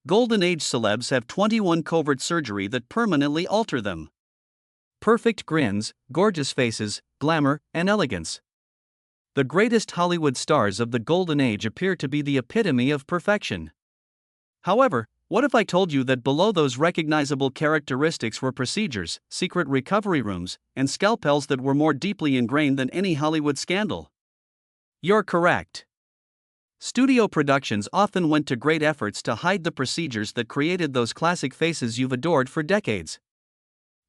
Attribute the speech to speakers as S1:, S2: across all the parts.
S1: Golden Age celebs have 21 covert surgery that permanently alter them. Perfect grins, gorgeous faces, glamour, and elegance. The greatest Hollywood stars of the Golden Age appear to be the epitome of perfection. However, what if I told you that below those recognizable characteristics were procedures, secret recovery rooms, and scalpels that were more deeply ingrained than any Hollywood scandal? You're correct. Studio productions often went to great efforts to hide the procedures that created those classic faces you've adored for decades.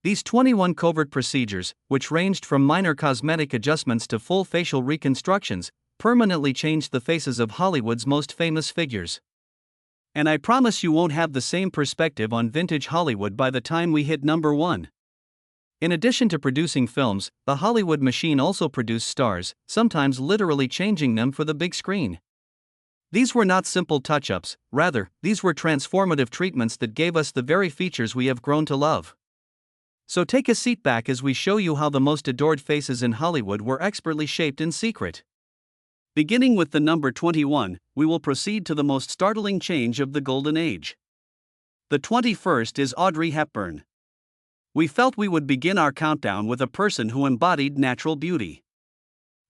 S1: These 21 covert procedures, which ranged from minor cosmetic adjustments to full facial reconstructions, permanently changed the faces of Hollywood's most famous figures. And I promise you won't have the same perspective on vintage Hollywood by the time we hit number 1. In addition to producing films, the Hollywood machine also produced stars, sometimes literally changing them for the big screen. These were not simple touch-ups, rather, these were transformative treatments that gave us the very features we have grown to love. So take a seat back as we show you how the most adored faces in Hollywood were expertly shaped in secret. Beginning with the number 21, we will proceed to the most startling change of the Golden Age. The 21st is Audrey Hepburn. We felt we would begin our countdown with a person who embodied natural beauty.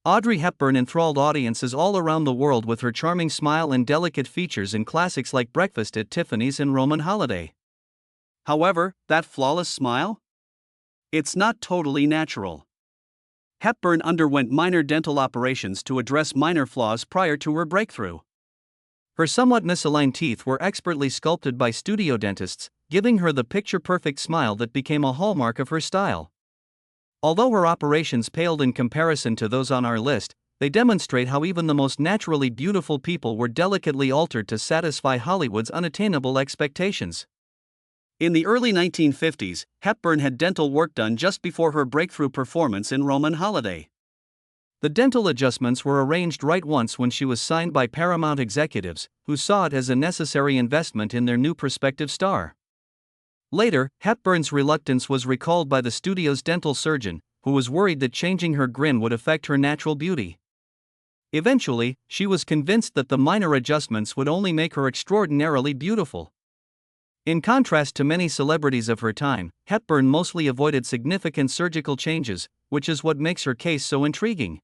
S1: Audrey Hepburn enthralled audiences all around the world with her charming smile and delicate features in classics like Breakfast at Tiffany's and Roman Holiday. However, that flawless smile? It's not totally natural. Hepburn underwent minor dental operations to address minor flaws prior to her breakthrough. Her somewhat misaligned teeth were expertly sculpted by studio dentists, giving her the picture-perfect smile that became a hallmark of her style. Although her operations paled in comparison to those on our list, they demonstrate how even the most naturally beautiful people were delicately altered to satisfy Hollywood's unattainable expectations. In the early 1950s, Hepburn had dental work done just before her breakthrough performance in Roman Holiday. The dental adjustments were arranged right once when she was signed by Paramount executives, who saw it as a necessary investment in their new prospective star. Later, Hepburn's reluctance was recalled by the studio's dental surgeon, who was worried that changing her grin would affect her natural beauty. Eventually, she was convinced that the minor adjustments would only make her extraordinarily beautiful. In contrast to many celebrities of her time, Hepburn mostly avoided significant surgical changes, which is what makes her case so intriguing.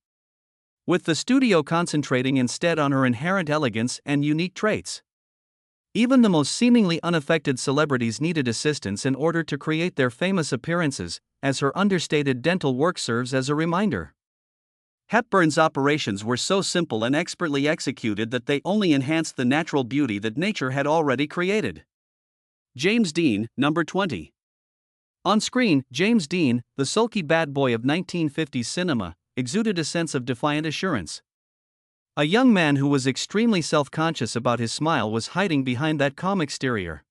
S1: With the studio concentrating instead on her inherent elegance and unique traits. Even the most seemingly unaffected celebrities needed assistance in order to create their famous appearances, as her understated dental work serves as a reminder. Hepburn's operations were so simple and expertly executed that they only enhanced the natural beauty that nature had already created. James Dean, number 20. On screen, James Dean, the sulky bad boy of 1950s cinema, exuded a sense of defiant assurance. A young man who was extremely self-conscious about his smile was hiding behind that calm exterior.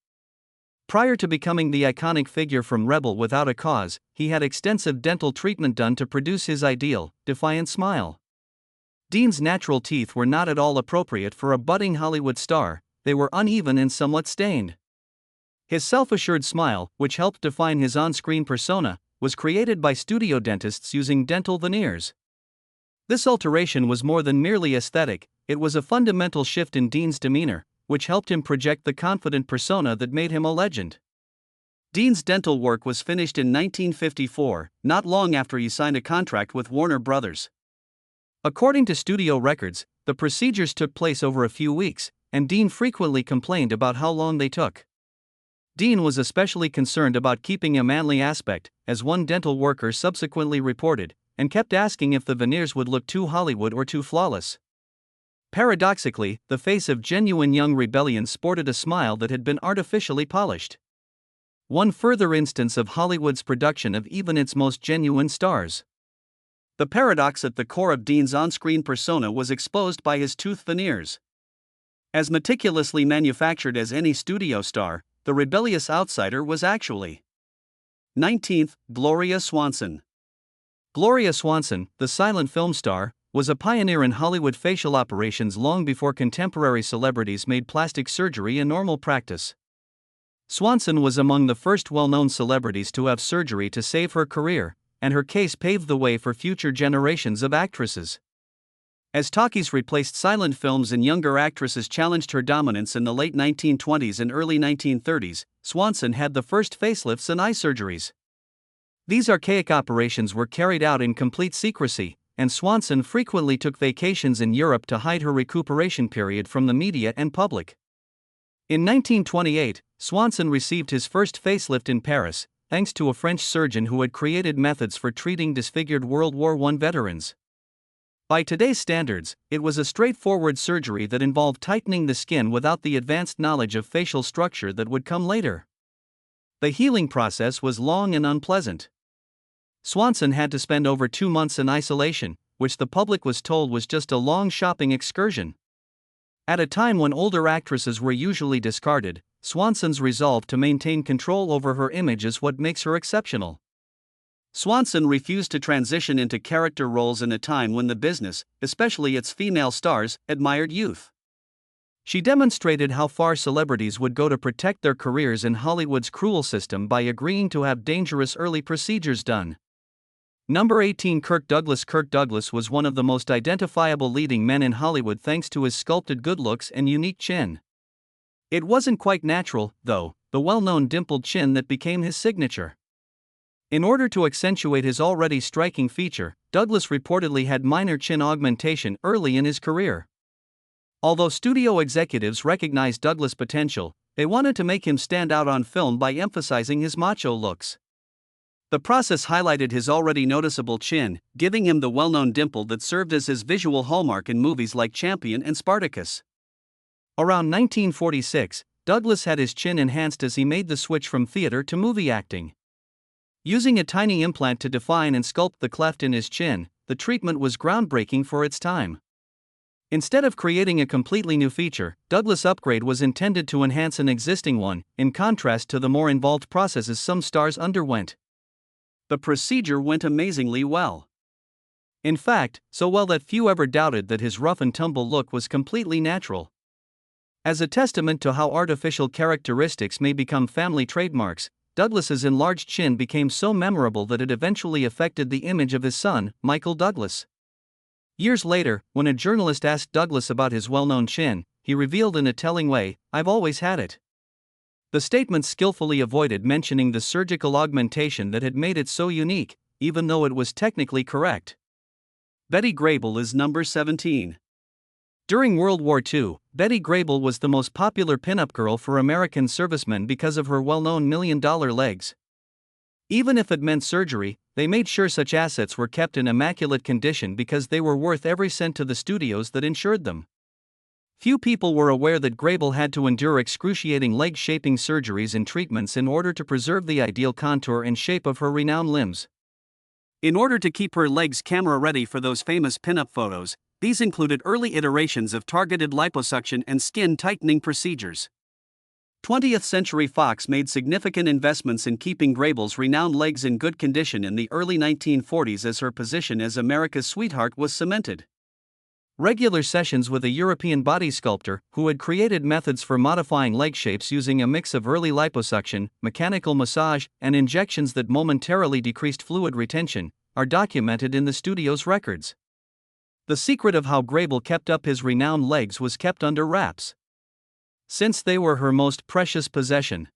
S1: Prior to becoming the iconic figure from Rebel Without a Cause, he had extensive dental treatment done to produce his ideal, defiant smile. Dean's natural teeth were not at all appropriate for a budding Hollywood star, they were uneven and somewhat stained. His self-assured smile, which helped define his on-screen persona, was created by studio dentists using dental veneers. This alteration was more than merely aesthetic, it was a fundamental shift in Dean's demeanor, which helped him project the confident persona that made him a legend. Dean's dental work was finished in 1954, not long after he signed a contract with Warner Brothers. According to studio records, the procedures took place over a few weeks, and Dean frequently complained about how long they took. Dean was especially concerned about keeping a manly aspect, as one dental worker subsequently reported, and kept asking if the veneers would look too Hollywood or too flawless. Paradoxically, the face of genuine young rebellion sported a smile that had been artificially polished. One further instance of Hollywood's production of even its most genuine stars. The paradox at the core of Dean's on-screen persona was exposed by his tooth veneers. As meticulously manufactured as any studio star, the rebellious outsider was actually 19th, Gloria Swanson. Gloria Swanson, the silent film star, was a pioneer in Hollywood facial operations long before contemporary celebrities made plastic surgery a normal practice. Swanson was among the first well-known celebrities to have surgery to save her career, and her case paved the way for future generations of actresses. As talkies replaced silent films and younger actresses challenged her dominance in the late 1920s and early 1930s, Swanson had the first facelifts and eye surgeries. These archaic operations were carried out in complete secrecy, and Swanson frequently took vacations in Europe to hide her recuperation period from the media and public. In 1928, Swanson received his first facelift in Paris, thanks to a French surgeon who had created methods for treating disfigured World War I veterans. By today's standards, it was a straightforward surgery that involved tightening the skin without the advanced knowledge of facial structure that would come later. The healing process was long and unpleasant. Swanson had to spend over 2 months in isolation, which the public was told was just a long shopping excursion. At a time when older actresses were usually discarded, Swanson's resolve to maintain control over her image is what makes her exceptional. Swanson refused to transition into character roles in a time when the business, especially its female stars, admired youth. She demonstrated how far celebrities would go to protect their careers in Hollywood's cruel system by agreeing to have dangerous early procedures done. Number 18 Kirk Douglas. Kirk Douglas was one of the most identifiable leading men in Hollywood thanks to his sculpted good looks and unique chin. It wasn't quite natural, though, the well-known dimpled chin that became his signature. In order to accentuate his already striking feature, Douglas reportedly had minor chin augmentation early in his career. Although studio executives recognized Douglas' potential, they wanted to make him stand out on film by emphasizing his macho looks. The process highlighted his already noticeable chin, giving him the well-known dimple that served as his visual hallmark in movies like Champion and Spartacus. Around 1946, Douglas had his chin enhanced as he made the switch from theater to movie acting. Using a tiny implant to define and sculpt the cleft in his chin, the treatment was groundbreaking for its time. Instead of creating a completely new feature, Douglas' upgrade was intended to enhance an existing one, in contrast to the more involved processes some stars underwent. The procedure went amazingly well. In fact, so well that few ever doubted that his rough-and-tumble look was completely natural. As a testament to how artificial characteristics may become family trademarks, Douglas's enlarged chin became so memorable that it eventually affected the image of his son, Michael Douglas. Years later, when a journalist asked Douglas about his well-known chin, he revealed in a telling way, "I've always had it." The statement skillfully avoided mentioning the surgical augmentation that had made it so unique, even though it was technically correct. Betty Grable is number 17. During World War II, Betty Grable was the most popular pinup girl for American servicemen because of her well-known million-dollar legs. Even if it meant surgery, they made sure such assets were kept in immaculate condition because they were worth every cent to the studios that insured them. Few people were aware that Grable had to endure excruciating leg-shaping surgeries and treatments in order to preserve the ideal contour and shape of her renowned limbs. In order to keep her legs camera-ready for those famous pinup photos, these included early iterations of targeted liposuction and skin-tightening procedures. 20th Century Fox made significant investments in keeping Grable's renowned legs in good condition in the early 1940s as her position as America's sweetheart was cemented. Regular sessions with a European body sculptor, who had created methods for modifying leg shapes using a mix of early liposuction, mechanical massage, and injections that momentarily decreased fluid retention, are documented in the studio's records. The secret of how Grable kept up his renowned legs was kept under wraps, since they were her most precious possession.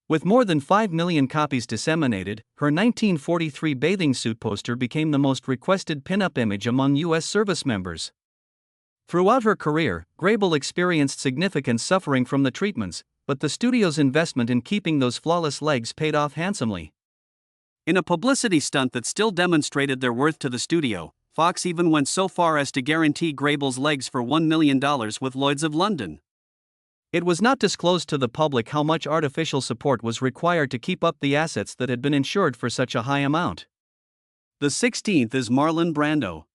S1: With more than 5 million copies disseminated, her 1943 bathing suit poster became the most requested pinup image among U.S. service members. Throughout her career, Grable experienced significant suffering from the treatments, but the studio's investment in keeping those flawless legs paid off handsomely. In a publicity stunt that still demonstrated their worth to the studio, Fox even went so far as to guarantee Grable's legs for $1 million with Lloyd's of London. It was not disclosed to the public how much artificial support was required to keep up the assets that had been insured for such a high amount. The 16th is Marlon Brando.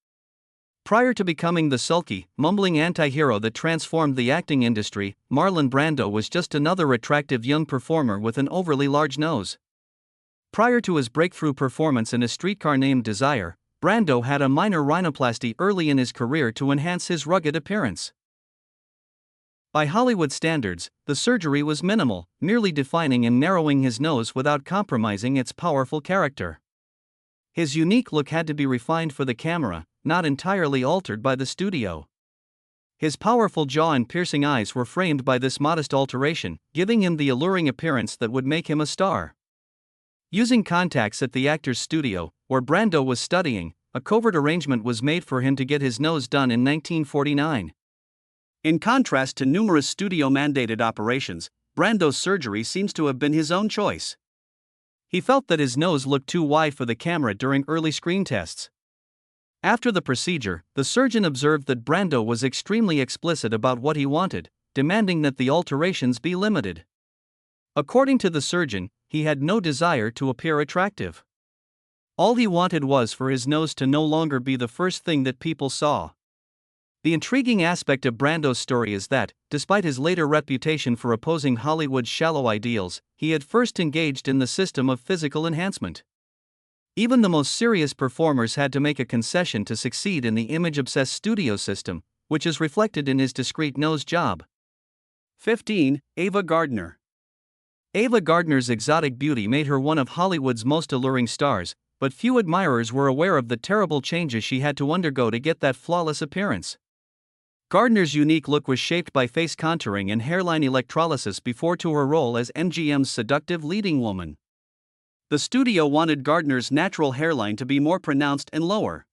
S1: Prior to becoming the sulky, mumbling anti-hero that transformed the acting industry, Marlon Brando was just another attractive young performer with an overly large nose. Prior to his breakthrough performance in A Streetcar Named Desire, Brando had a minor rhinoplasty early in his career to enhance his rugged appearance. By Hollywood standards, the surgery was minimal, merely defining and narrowing his nose without compromising its powerful character. His unique look had to be refined for the camera, not entirely altered by the studio. His powerful jaw and piercing eyes were framed by this modest alteration, giving him the alluring appearance that would make him a star. Using contacts at the actor's studio, where Brando was studying, a covert arrangement was made for him to get his nose done in 1949. In contrast to numerous studio-mandated operations, Brando's surgery seems to have been his own choice. He felt that his nose looked too wide for the camera during early screen tests. After the procedure, the surgeon observed that Brando was extremely explicit about what he wanted, demanding that the alterations be limited. According to the surgeon, he had no desire to appear attractive. All he wanted was for his nose to no longer be the first thing that people saw. The intriguing aspect of Brando's story is that, despite his later reputation for opposing Hollywood's shallow ideals, he had first engaged in the system of physical enhancement. Even the most serious performers had to make a concession to succeed in the image-obsessed studio system, which is reflected in his discreet nose job. 15. Ava Gardner. Ava Gardner's exotic beauty made her one of Hollywood's most alluring stars, but few admirers were aware of the terrible changes she had to undergo to get that flawless appearance. Gardner's unique look was shaped by face contouring and hairline electrolysis before to her role as MGM's seductive leading woman. The studio wanted Gardner's natural hairline to be more pronounced and lower.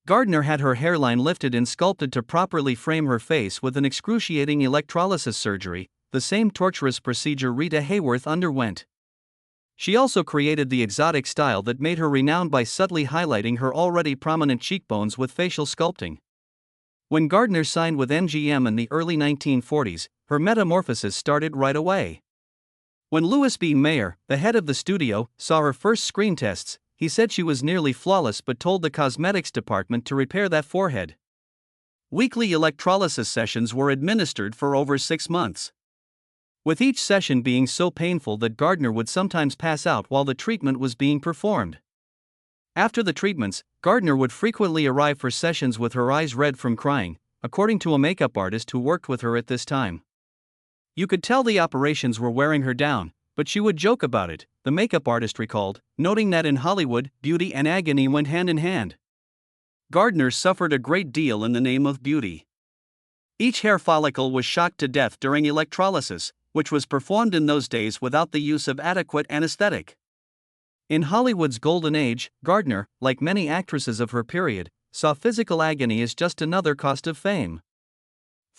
S1: Gardner had her hairline lifted and sculpted to properly frame her face with an excruciating electrolysis surgery, the same torturous procedure Rita Hayworth underwent. She also created the exotic style that made her renowned by subtly highlighting her already prominent cheekbones with facial sculpting. When Gardner signed with MGM in the early 1940s, her metamorphosis started right away. When Louis B. Mayer, the head of the studio, saw her first screen tests, he said she was nearly flawless but told the cosmetics department to repair that forehead. Weekly electrolysis sessions were administered for over 6 months, with each session being so painful that Gardner would sometimes pass out while the treatment was being performed. After the treatments, Gardner would frequently arrive for sessions with her eyes red from crying, according to a makeup artist who worked with her at this time. You could tell the operations were wearing her down, but she would joke about it, the makeup artist recalled, noting that in Hollywood, beauty and agony went hand in hand. Gardner suffered a great deal in the name of beauty. Each hair follicle was shocked to death during electrolysis, which was performed in those days without the use of adequate anesthetic. In Hollywood's golden age, Gardner, like many actresses of her period, saw physical agony as just another cost of fame.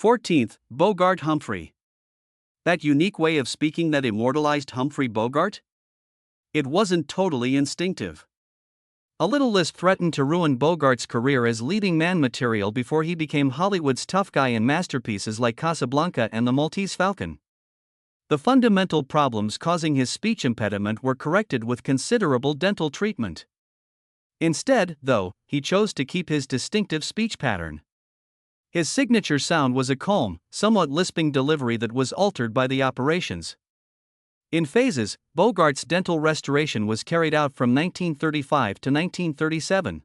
S1: 14th, Bogart Humphrey. That unique way of speaking that immortalized Humphrey Bogart? It wasn't totally instinctive. A little lisp threatened to ruin Bogart's career as leading man material before he became Hollywood's tough guy in masterpieces like Casablanca and The Maltese Falcon. The fundamental problems causing his speech impediment were corrected with considerable dental treatment. Instead, though, he chose to keep his distinctive speech pattern. His signature sound was a calm, somewhat lisping delivery that was altered by the operations. In phases, Bogart's dental restoration was carried out from 1935 to 1937.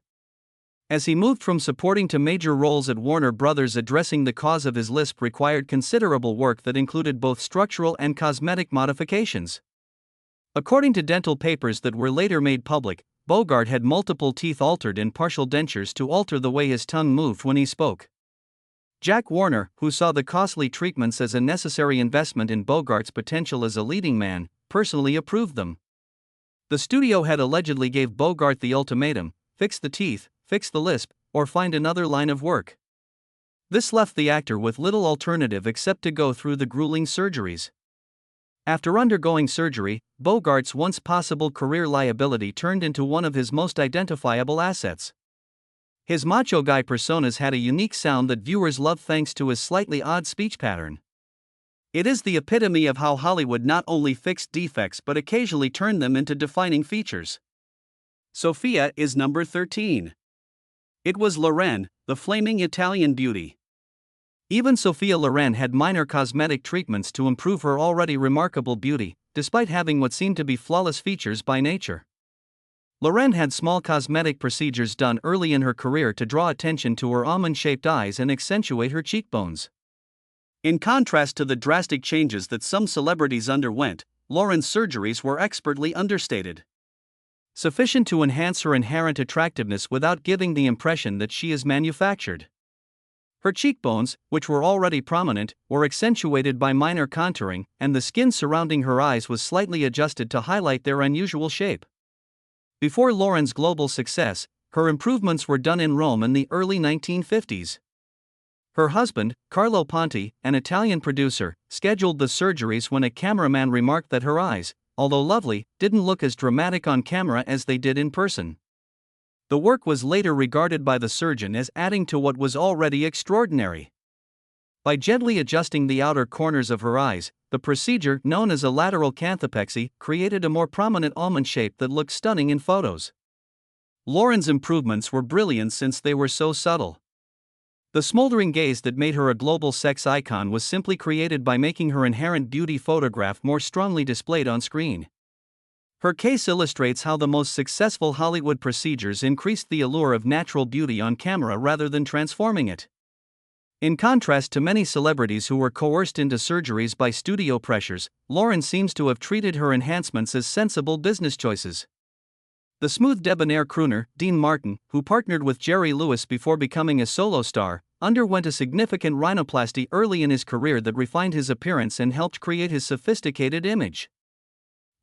S1: As he moved from supporting to major roles at Warner Brothers, addressing the cause of his lisp required considerable work that included both structural and cosmetic modifications. According to dental papers that were later made public, Bogart had multiple teeth altered and partial dentures to alter the way his tongue moved when he spoke. Jack Warner, who saw the costly treatments as a necessary investment in Bogart's potential as a leading man, personally approved them. The studio had allegedly gave Bogart the ultimatum: fix the teeth, fix the lisp, or find another line of work. This left the actor with little alternative except to go through the grueling surgeries. After undergoing surgery, Bogart's once possible career liability turned into one of his most identifiable assets. His macho guy personas had a unique sound that viewers loved thanks to his slightly odd speech pattern. It is the epitome of how Hollywood not only fixed defects but occasionally turned them into defining features. Sophia is number 13. It was Loren, the flaming Italian beauty. Even Sophia Loren had minor cosmetic treatments to improve her already remarkable beauty, despite having what seemed to be flawless features by nature. Loren had small cosmetic procedures done early in her career to draw attention to her almond-shaped eyes and accentuate her cheekbones. In contrast to the drastic changes that some celebrities underwent, Loren's surgeries were expertly understated. sufficient to enhance her inherent attractiveness without giving the impression that she is manufactured. Her cheekbones, which were already prominent, were accentuated by minor contouring, and the skin surrounding her eyes was slightly adjusted to highlight their unusual shape. Before Lauren's global success, her improvements were done in Rome in the early 1950s. Her husband, Carlo Ponti, an Italian producer, scheduled the surgeries when a cameraman remarked that her eyes, although lovely, didn't look as dramatic on camera as they did in person. The work was later regarded by the surgeon as adding to what was already extraordinary. By gently adjusting the outer corners of her eyes, the procedure, known as a lateral canthopexy, created a more prominent almond shape that looked stunning in photos. Lauren's improvements were brilliant since they were so subtle. The smoldering gaze that made her a global sex icon was simply created by making her inherent beauty photograph more strongly displayed on screen. Her case illustrates how the most successful Hollywood procedures increased the allure of natural beauty on camera rather than transforming it. In contrast to many celebrities who were coerced into surgeries by studio pressures, Lauren seems to have treated her enhancements as sensible business choices. The smooth debonair crooner, Dean Martin, who partnered with Jerry Lewis before becoming a solo star, underwent a significant rhinoplasty early in his career that refined his appearance and helped create his sophisticated image.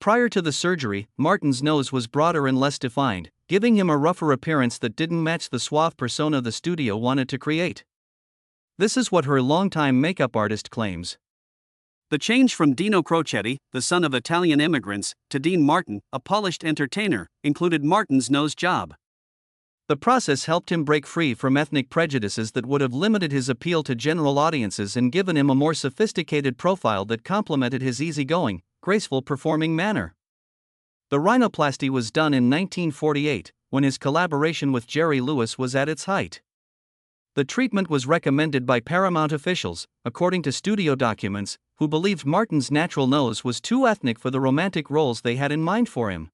S1: Prior to the surgery, Martin's nose was broader and less defined, giving him a rougher appearance that didn't match the suave persona the studio wanted to create. This is what her longtime makeup artist claims. The change from Dino Crocetti, the son of Italian immigrants, to Dean Martin, a polished entertainer, included Martin's nose job. The process helped him break free from ethnic prejudices that would have limited his appeal to general audiences and given him a more sophisticated profile that complemented his easygoing, graceful performing manner. The rhinoplasty was done in 1948, when his collaboration with Jerry Lewis was at its height. The treatment was recommended by Paramount officials, according to studio documents, who believed Martin's natural nose was too ethnic for the romantic roles they had in mind for him.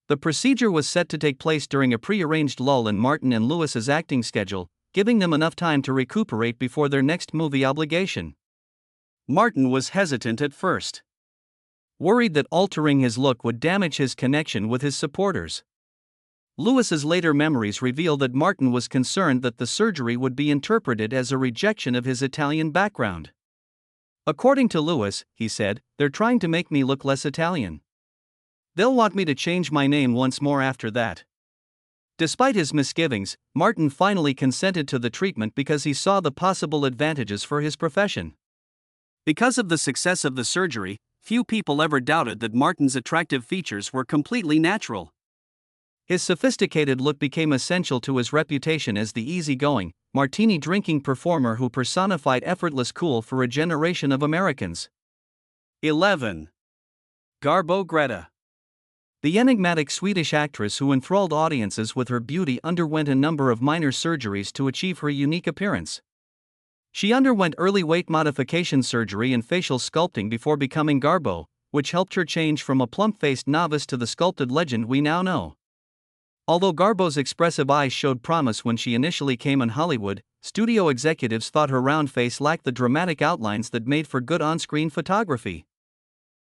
S1: The procedure was set to take place during a pre-arranged lull in Martin and Lewis's acting schedule, giving them enough time to recuperate before their next movie obligation. Martin was hesitant at first, worried that altering his look would damage his connection with his supporters. Lewis's later memories reveal that Martin was concerned that the surgery would be interpreted as a rejection of his Italian background. According to Lewis, he said, "They're trying to make me look less Italian. They'll want me to change my name once more after that." Despite his misgivings, Martin finally consented to the treatment because he saw the possible advantages for his profession. Because of the success of the surgery, few people ever doubted that Martin's attractive features were completely natural. His sophisticated look became essential to his reputation as the easygoing, martini-drinking performer who personified effortless cool for a generation of Americans. 11. Garbo Greta. The enigmatic Swedish actress who enthralled audiences with her beauty underwent a number of minor surgeries to achieve her unique appearance. She underwent early weight modification surgery and facial sculpting before becoming Garbo, which helped her change from a plump-faced novice to the sculpted legend we now know. Although Garbo's expressive eyes showed promise when she initially came in Hollywood, studio executives thought her round face lacked the dramatic outlines that made for good on-screen photography.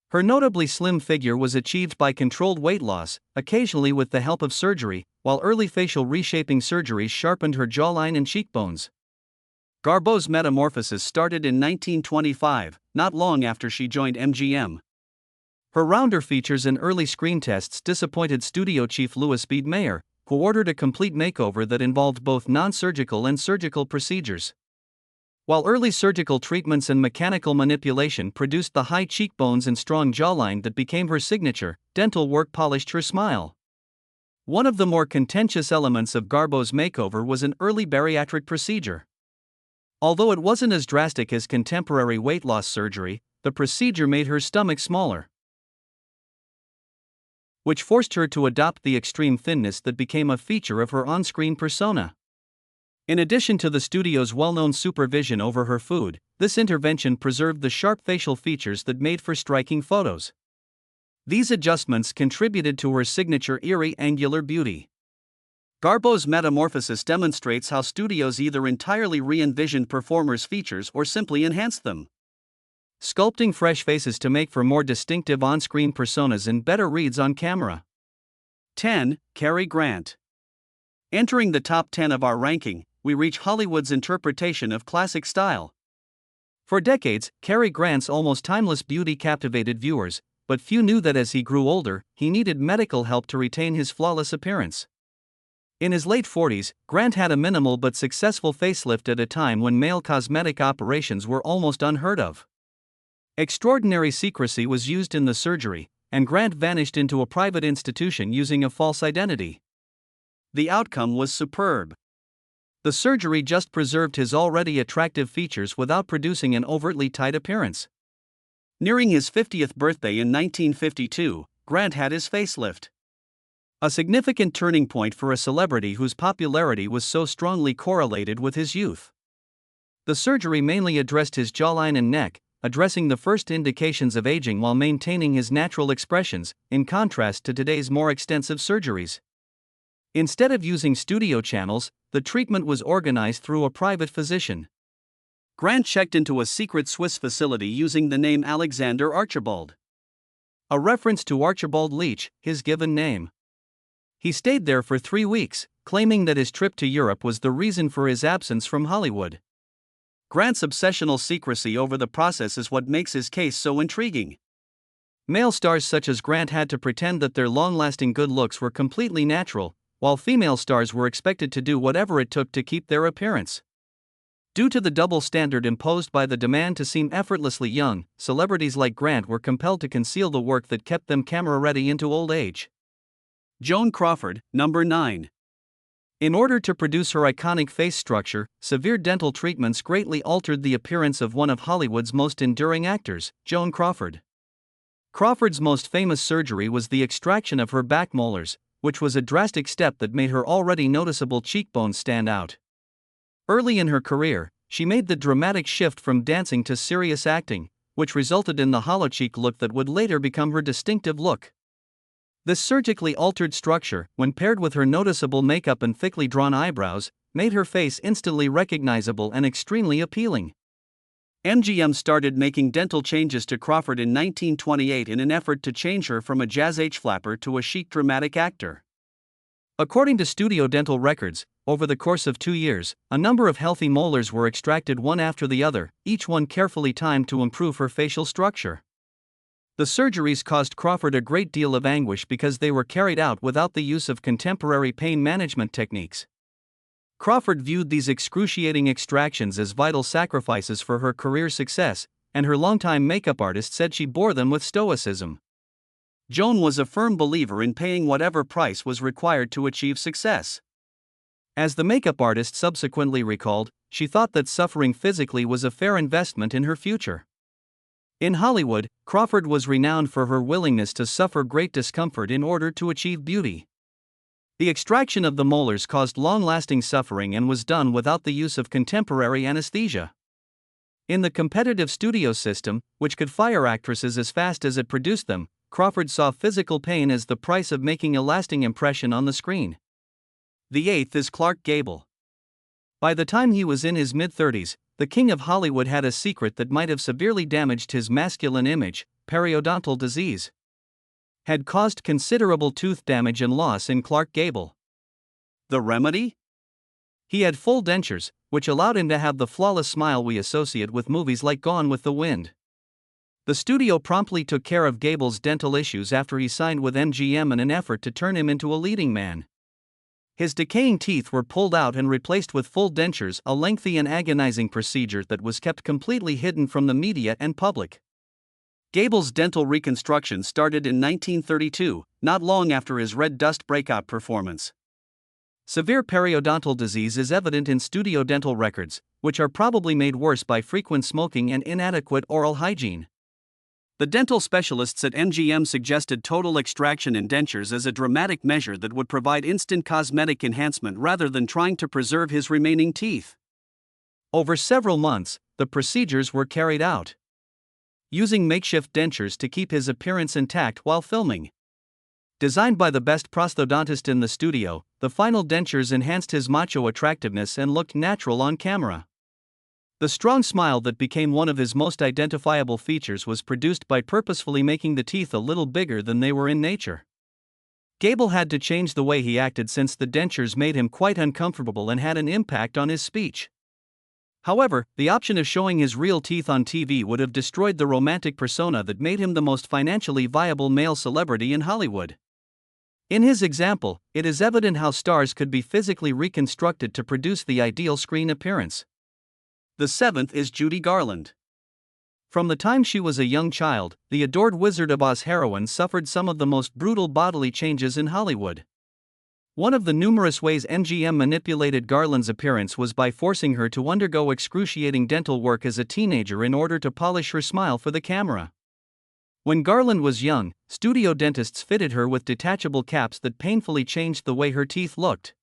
S1: Her notably slim figure was achieved by controlled weight loss, occasionally with the help of surgery, while early facial reshaping surgeries sharpened her jawline and cheekbones. Garbo's metamorphosis started in 1925, not long after she joined MGM. Her rounder features and early screen tests disappointed studio chief Louis B. Mayer, who ordered a complete makeover that involved both non-surgical and surgical procedures. While early surgical treatments and mechanical manipulation produced the high cheekbones and strong jawline that became her signature, dental work polished her smile. One of the more contentious elements of Garbo's makeover was an early bariatric procedure. Although it wasn't as drastic as contemporary weight loss surgery, the procedure made her stomach smaller, which forced her to adopt the extreme thinness that became a feature of her on-screen persona. In addition to the studio's well-known supervision over her food, this intervention preserved the sharp facial features that made for striking photos. These adjustments contributed to her signature eerie angular beauty. Garbo's metamorphosis demonstrates how studios either entirely re-envisioned performers' features or simply enhanced them, sculpting fresh faces to make for more distinctive on-screen personas and better reads on camera. 10. Cary Grant. Entering the top 10 of our ranking, we reach Hollywood's interpretation of classic style. For decades, Cary Grant's almost timeless beauty captivated viewers, but few knew that as he grew older, he needed medical help to retain his flawless appearance. In his late 40s, Grant had a minimal but successful facelift at a time when male cosmetic operations were almost unheard of. Extraordinary secrecy was used in the surgery, and Grant vanished into a private institution using a false identity. The outcome was superb. The surgery just preserved his already attractive features without producing an overtly tight appearance. Nearing his 50th birthday in 1952, Grant had his facelift. A significant turning point for a celebrity whose popularity was so strongly correlated with his youth. The surgery mainly addressed his jawline and neck, addressing the first indications of aging while maintaining his natural expressions, in contrast to today's more extensive surgeries. Instead of using studio channels, the treatment was organized through a private physician. Grant checked into a secret Swiss facility using the name Alexander Archibald, a reference to Archibald Leach, his given name. He stayed there for 3 weeks, claiming that his trip to Europe was the reason for his absence from Hollywood. Grant's obsessional secrecy over the process is what makes his case so intriguing. Male stars such as Grant had to pretend that their long-lasting good looks were completely natural, while female stars were expected to do whatever it took to keep their appearance. Due to the double standard imposed by the demand to seem effortlessly young, celebrities like Grant were compelled to conceal the work that kept them camera-ready into old age. Joan Crawford, number 9. In order to produce her iconic face structure, severe dental treatments greatly altered the appearance of one of Hollywood's most enduring actors, Joan Crawford. Crawford's most famous surgery was the extraction of her back molars, which was a drastic step that made her already noticeable cheekbones stand out. Early in her career, she made the dramatic shift from dancing to serious acting, which resulted in the hollow cheek look that would later become her distinctive look. This surgically altered structure, when paired with her noticeable makeup and thickly drawn eyebrows, made her face instantly recognizable and extremely appealing. MGM started making dental changes to Crawford in 1928 in an effort to change her from a jazz-age flapper to a chic dramatic actor. According to studio dental records, over the course of 2 years, a number of healthy molars were extracted one after the other, each one carefully timed to improve her facial structure. The surgeries caused Crawford a great deal of anguish because they were carried out without the use of contemporary pain management techniques. Crawford viewed these excruciating extractions as vital sacrifices for her career success, and her longtime makeup artist said she bore them with stoicism. Joan was a firm believer in paying whatever price was required to achieve success. As the makeup artist subsequently recalled, she thought that suffering physically was a fair investment in her future. In Hollywood, Crawford was renowned for her willingness to suffer great discomfort in order to achieve beauty. The extraction of the molars caused long-lasting suffering and was done without the use of contemporary anesthesia. In the competitive studio system, which could fire actresses as fast as it produced them, Crawford saw physical pain as the price of making a lasting impression on the screen. The 8th is Clark Gable. By the time he was in his mid-30s, the king of Hollywood had a secret that might have severely damaged his masculine image: periodontal disease had caused considerable tooth damage and loss in Clark Gable. The remedy? He had full dentures, which allowed him to have the flawless smile we associate with movies like Gone with the Wind. The studio promptly took care of Gable's dental issues after he signed with MGM in an effort to turn him into a leading man. His decaying teeth were pulled out and replaced with full dentures, a lengthy and agonizing procedure that was kept completely hidden from the media and public. Gable's dental reconstruction started in 1932, not long after his Red Dust breakout performance. Severe periodontal disease is evident in studio dental records, which are probably made worse by frequent smoking and inadequate oral hygiene. The dental specialists at MGM suggested total extraction in dentures as a dramatic measure that would provide instant cosmetic enhancement rather than trying to preserve his remaining teeth. Over several months, the procedures were carried out, using makeshift dentures to keep his appearance intact while filming. Designed by the best prosthodontist in the studio, the final dentures enhanced his macho attractiveness and looked natural on camera. The strong smile that became one of his most identifiable features was produced by purposefully making the teeth a little bigger than they were in nature. Gable had to change the way he acted since the dentures made him quite uncomfortable and had an impact on his speech. However, the option of showing his real teeth on TV would have destroyed the romantic persona that made him the most financially viable male celebrity in Hollywood. In his example, it is evident how stars could be physically reconstructed to produce the ideal screen appearance. The seventh is Judy Garland. From the time she was a young child, the adored Wizard of Oz heroine suffered some of the most brutal bodily changes in Hollywood. One of the numerous ways MGM manipulated Garland's appearance was by forcing her to undergo excruciating dental work as a teenager in order to polish her smile for the camera. When Garland was young, studio dentists fitted her with detachable caps that painfully changed the way her teeth looked.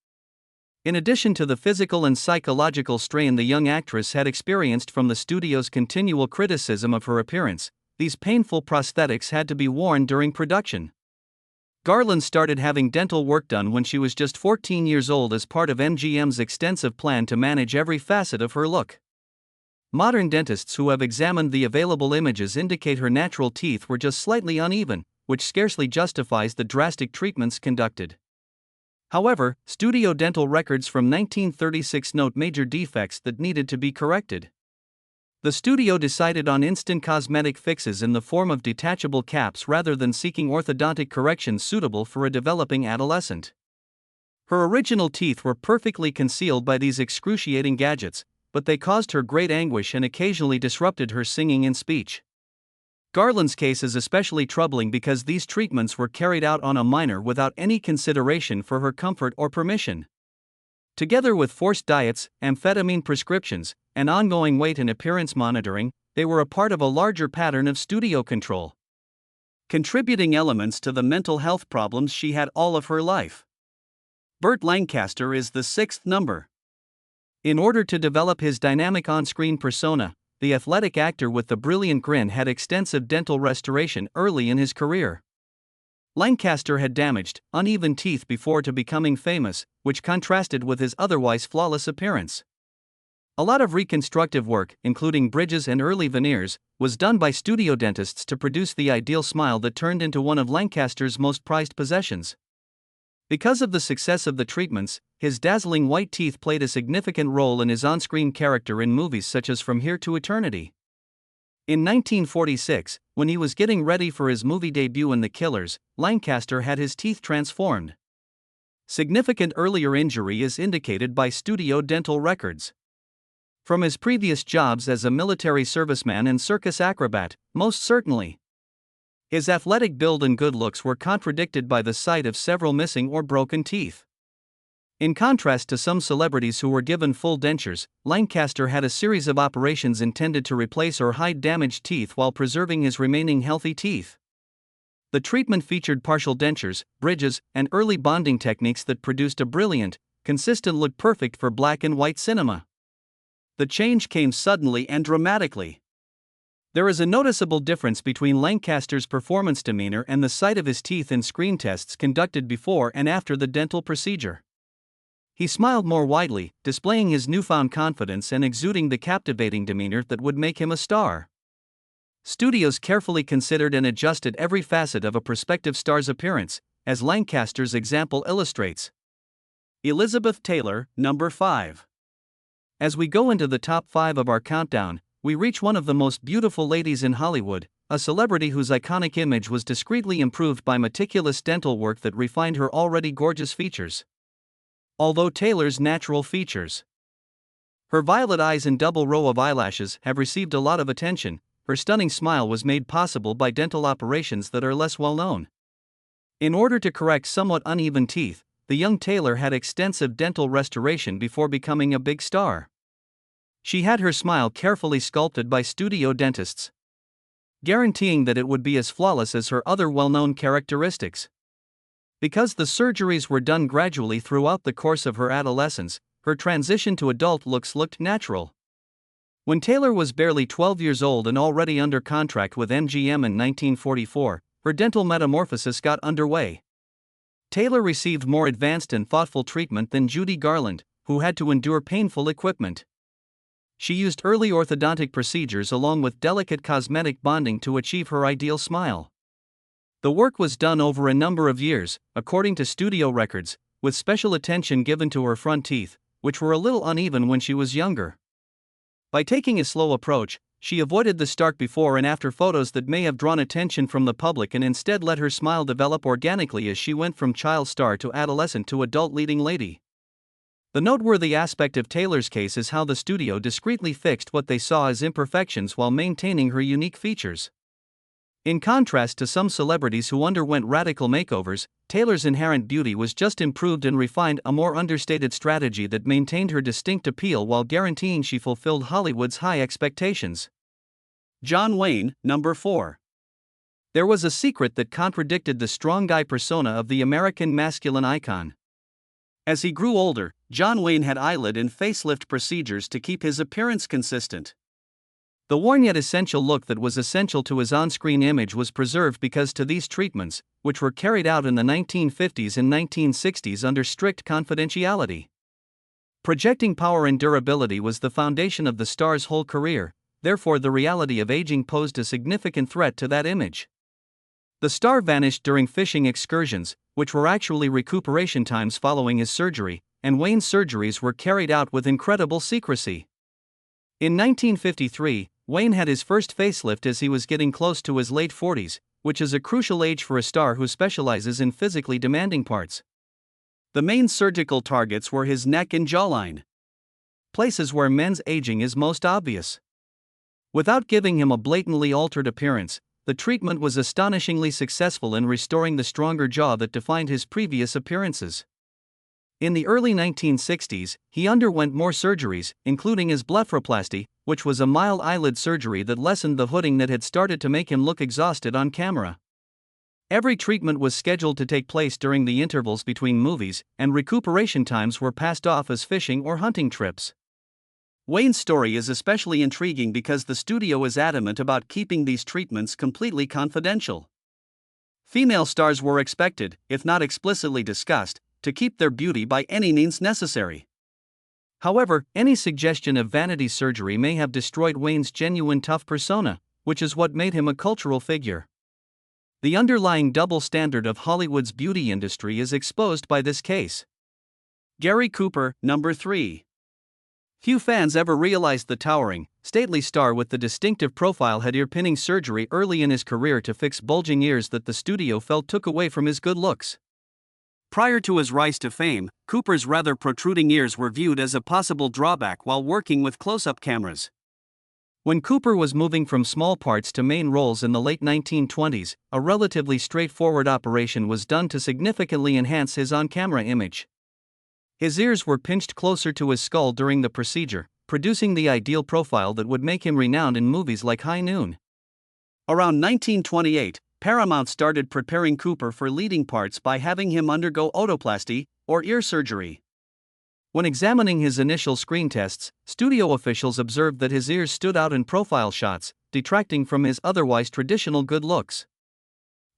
S1: In addition to the physical and psychological strain the young actress had experienced from the studio's continual criticism of her appearance, these painful prosthetics had to be worn during production. Garland started having dental work done when she was just 14 years old as part of MGM's extensive plan to manage every facet of her look. Modern dentists who have examined the available images indicate her natural teeth were just slightly uneven, which scarcely justifies the drastic treatments conducted. However, studio dental records from 1936 note major defects that needed to be corrected. The studio decided on instant cosmetic fixes in the form of detachable caps rather than seeking orthodontic corrections suitable for a developing adolescent. Her original teeth were perfectly concealed by these excruciating gadgets, but they caused her great anguish and occasionally disrupted her singing and speech. Garland's case is especially troubling because these treatments were carried out on a minor without any consideration for her comfort or permission. Together with forced diets, amphetamine prescriptions, and ongoing weight and appearance monitoring, they were a part of a larger pattern of studio control. Contributing elements to the mental health problems she had all of her life. Burt Lancaster is the sixth number. In order to develop his dynamic on-screen persona, the athletic actor with the brilliant grin had extensive dental restoration early in his career. Lancaster had damaged, uneven teeth before to becoming famous, which contrasted with his otherwise flawless appearance. A lot of reconstructive work, including bridges and early veneers, was done by studio dentists to produce the ideal smile that turned into one of Lancaster's most prized possessions. Because of the success of the treatments, his dazzling white teeth played a significant role in his on-screen character in movies such as From Here to Eternity. In 1946, when he was getting ready for his movie debut in The Killers, Lancaster had his teeth transformed. Significant earlier injury is indicated by studio dental records. From his previous jobs as a military serviceman and circus acrobat, most certainly. His athletic build and good looks were contradicted by the sight of several missing or broken teeth. In contrast to some celebrities who were given full dentures, Lancaster had a series of operations intended to replace or hide damaged teeth while preserving his remaining healthy teeth. The treatment featured partial dentures, bridges, and early bonding techniques that produced a brilliant, consistent look perfect for black and white cinema. The change came suddenly and dramatically. There is a noticeable difference between Lancaster's performance demeanor and the sight of his teeth in screen tests conducted before and after the dental procedure. He smiled more widely, displaying his newfound confidence and exuding the captivating demeanor that would make him a star. Studios carefully considered and adjusted every facet of a prospective star's appearance, as Lancaster's example illustrates. Elizabeth Taylor, number 5. As we go into the top 5 of our countdown, we reach one of the most beautiful ladies in Hollywood, a celebrity whose iconic image was discreetly improved by meticulous dental work that refined her already gorgeous features. Although Taylor's natural features, her violet eyes and double row of eyelashes, have received a lot of attention, her stunning smile was made possible by dental operations that are less well known. In order to correct somewhat uneven teeth, the young Taylor had extensive dental restoration before becoming a big star. She had her smile carefully sculpted by studio dentists, guaranteeing that it would be as flawless as her other well-known characteristics. Because the surgeries were done gradually throughout the course of her adolescence, her transition to adult looks looked natural. When Taylor was barely 12 years old and already under contract with MGM in 1944, her dental metamorphosis got underway. Taylor received more advanced and thoughtful treatment than Judy Garland, who had to endure painful equipment. She used early orthodontic procedures along with delicate cosmetic bonding to achieve her ideal smile. The work was done over a number of years, according to studio records, with special attention given to her front teeth, which were a little uneven when she was younger. By taking a slow approach, she avoided the stark before and after photos that may have drawn attention from the public and instead let her smile develop organically as she went from child star to adolescent to adult leading lady. The noteworthy aspect of Taylor's case is how the studio discreetly fixed what they saw as imperfections while maintaining her unique features. In contrast to some celebrities who underwent radical makeovers, Taylor's inherent beauty was just improved and refined, a more understated strategy that maintained her distinct appeal while guaranteeing she fulfilled Hollywood's high expectations. John Wayne, number 4. There was a secret that contradicted the strong guy persona of the American masculine icon. As he grew older, John Wayne had eyelid and facelift procedures to keep his appearance consistent. The worn yet essential look that was essential to his on-screen image was preserved because to these treatments, which were carried out in the 1950s and 1960s under strict confidentiality. Projecting power and durability was the foundation of the star's whole career, therefore the reality of aging posed a significant threat to that image. The star vanished during fishing excursions, which were actually recuperation times following his surgery, and Wayne's surgeries were carried out with incredible secrecy. In 1953, Wayne had his first facelift as he was getting close to his late 40s, which is a crucial age for a star who specializes in physically demanding parts. The main surgical targets were his neck and jawline, places where men's aging is most obvious. Without giving him a blatantly altered appearance, the treatment was astonishingly successful in restoring the stronger jaw that defined his previous appearances. In the early 1960s, he underwent more surgeries, including his blepharoplasty, which was a mild eyelid surgery that lessened the hooding that had started to make him look exhausted on camera. Every treatment was scheduled to take place during the intervals between movies, and recuperation times were passed off as fishing or hunting trips. Wayne's story is especially intriguing because the studio is adamant about keeping these treatments completely confidential. Female stars were expected, if not explicitly discussed, to keep their beauty by any means necessary. However, any suggestion of vanity surgery may have destroyed Wayne's genuine tough persona, which is what made him a cultural figure. The underlying double standard of Hollywood's beauty industry is exposed by this case. Gary Cooper, number 3. Few fans ever realized the towering, stately star with the distinctive profile had ear-pinning surgery early in his career to fix bulging ears that the studio felt took away from his good looks. Prior to his rise to fame, Cooper's rather protruding ears were viewed as a possible drawback while working with close-up cameras. When Cooper was moving from small parts to main roles in the late 1920s, a relatively straightforward operation was done to significantly enhance his on-camera image. His ears were pinched closer to his skull during the procedure, producing the ideal profile that would make him renowned in movies like High Noon. Around 1928, Paramount started preparing Cooper for leading parts by having him undergo otoplasty, or ear surgery. When examining his initial screen tests, studio officials observed that his ears stood out in profile shots, detracting from his otherwise traditional good looks.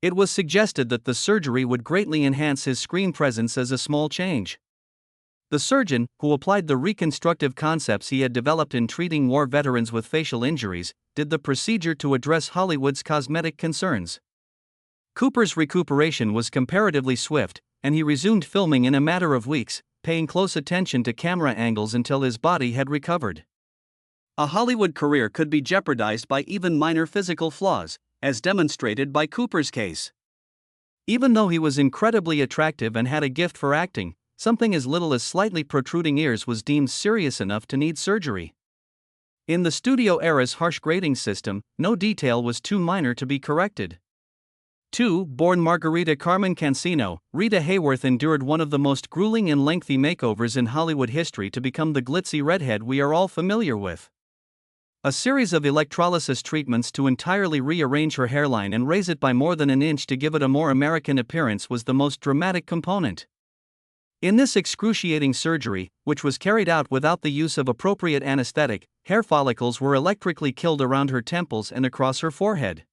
S1: It was suggested that the surgery would greatly enhance his screen presence as a small change. The surgeon, who applied the reconstructive concepts he had developed in treating war veterans with facial injuries, did the procedure to address Hollywood's cosmetic concerns. Cooper's recuperation was comparatively swift, and he resumed filming in a matter of weeks, paying close attention to camera angles until his body had recovered. A Hollywood career could be jeopardized by even minor physical flaws, as demonstrated by Cooper's case. Even though he was incredibly attractive and had a gift for acting, something as little as slightly protruding ears was deemed serious enough to need surgery. In the studio era's harsh grading system, no detail was too minor to be corrected. 2. Born Margarita Carmen Cancino, Rita Hayworth endured one of the most grueling and lengthy makeovers in Hollywood history to become the glitzy redhead we are all familiar with. A series of electrolysis treatments to entirely rearrange her hairline and raise it by more than an inch to give it a more American appearance was the most dramatic component. In this excruciating surgery, which was carried out without the use of appropriate anesthetic, hair follicles were electrically killed around her temples and across her forehead.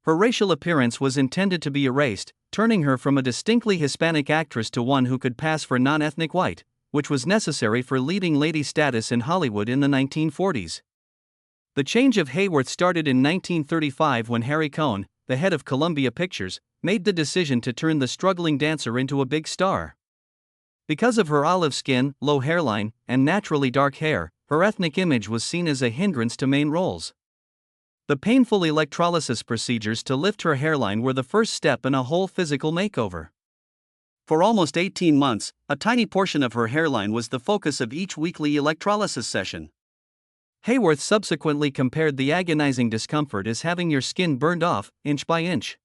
S1: Her racial appearance was intended to be erased, turning her from a distinctly Hispanic actress to one who could pass for non-ethnic white, which was necessary for leading lady status in Hollywood in the 1940s. The change of Hayworth started in 1935 when Harry Cohn, the head of Columbia Pictures, made the decision to turn the struggling dancer into a big star. Because of her olive skin, low hairline, and naturally dark hair, her ethnic image was seen as a hindrance to main roles. The painful electrolysis procedures to lift her hairline were the first step in a whole physical makeover. For almost 18 months, a tiny portion of her hairline was the focus of each weekly electrolysis session. Hayworth subsequently compared the agonizing discomfort as having your skin burned off, inch by inch.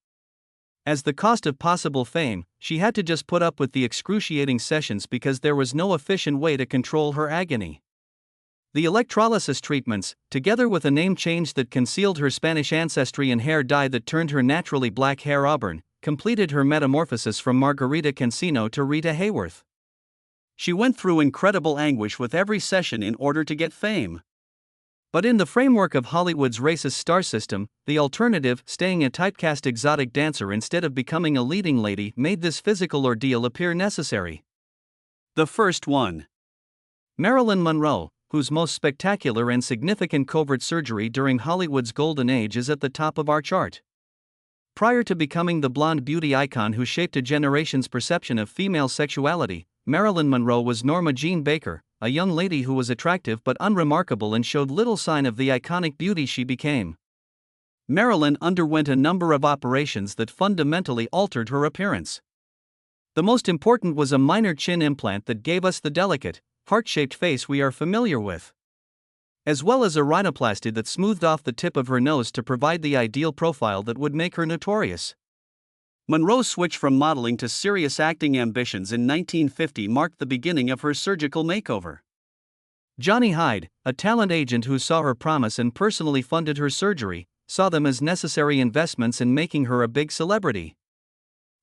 S1: As the cost of possible fame, she had to just put up with the excruciating sessions because there was no efficient way to control her agony. The electrolysis treatments, together with a name change that concealed her Spanish ancestry and hair dye that turned her naturally black hair auburn, completed her metamorphosis from Margarita Cancino to Rita Hayworth. She went through incredible anguish with every session in order to get fame. But in the framework of Hollywood's racist star system, the alternative, staying a typecast exotic dancer instead of becoming a leading lady, made this physical ordeal appear necessary. The first one. Marilyn Monroe, whose most spectacular and significant covert surgery during Hollywood's golden age is at the top of our chart. Prior to becoming the blonde beauty icon who shaped a generation's perception of female sexuality, Marilyn Monroe was Norma Jean Baker, a young lady who was attractive but unremarkable and showed little sign of the iconic beauty she became. Marilyn underwent a number of operations that fundamentally altered her appearance. The most important was a minor chin implant that gave us the delicate, heart-shaped face we are familiar with, as well as a rhinoplasty that smoothed off the tip of her nose to provide the ideal profile that would make her notorious. Monroe's switch from modeling to serious acting ambitions in 1950 marked the beginning of her surgical makeover. Johnny Hyde, a talent agent who saw her promise and personally funded her surgery, saw them as necessary investments in making her a big celebrity.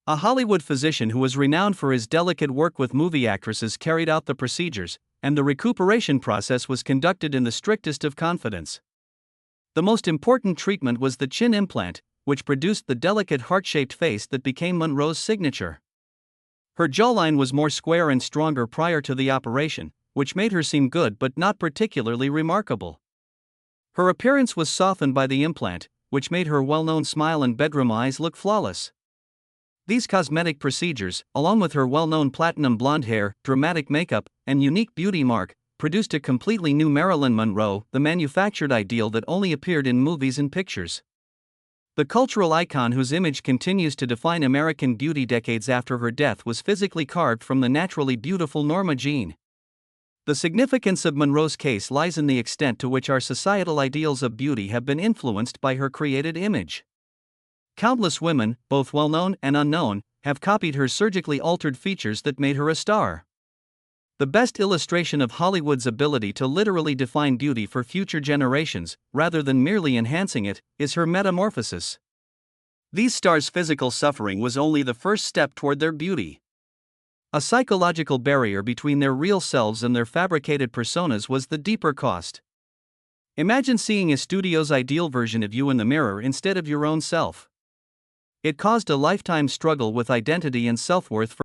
S1: A Hollywood physician who was renowned for his delicate work with movie actresses carried out the procedures, and the recuperation process was conducted in the strictest of confidence. The most important treatment was the chin implant, which produced the delicate heart-shaped face that became Monroe's signature. Her jawline was more square and stronger prior to the operation, which made her seem good but not particularly remarkable. Her appearance was softened by the implant, which made her well-known smile and bedroom eyes look flawless. These cosmetic procedures, along with her well-known platinum blonde hair, dramatic makeup, and unique beauty mark, produced a completely new Marilyn Monroe, the manufactured ideal that only appeared in movies and pictures. The cultural icon whose image continues to define American beauty decades after her death was physically carved from the naturally beautiful Norma Jean. The significance of Monroe's case lies in the extent to which our societal ideals of beauty have been influenced by her created image. Countless women, both well-known and unknown, have copied her surgically altered features that made her a star. The best illustration of Hollywood's ability to literally define beauty for future generations, rather than merely enhancing it, is her metamorphosis. These stars' physical suffering was only the first step toward their beauty. A psychological barrier between their real selves and their fabricated personas was the deeper cost. Imagine seeing a studio's ideal version of you in the mirror instead of your own self. It caused a lifetime struggle with identity and self-worth for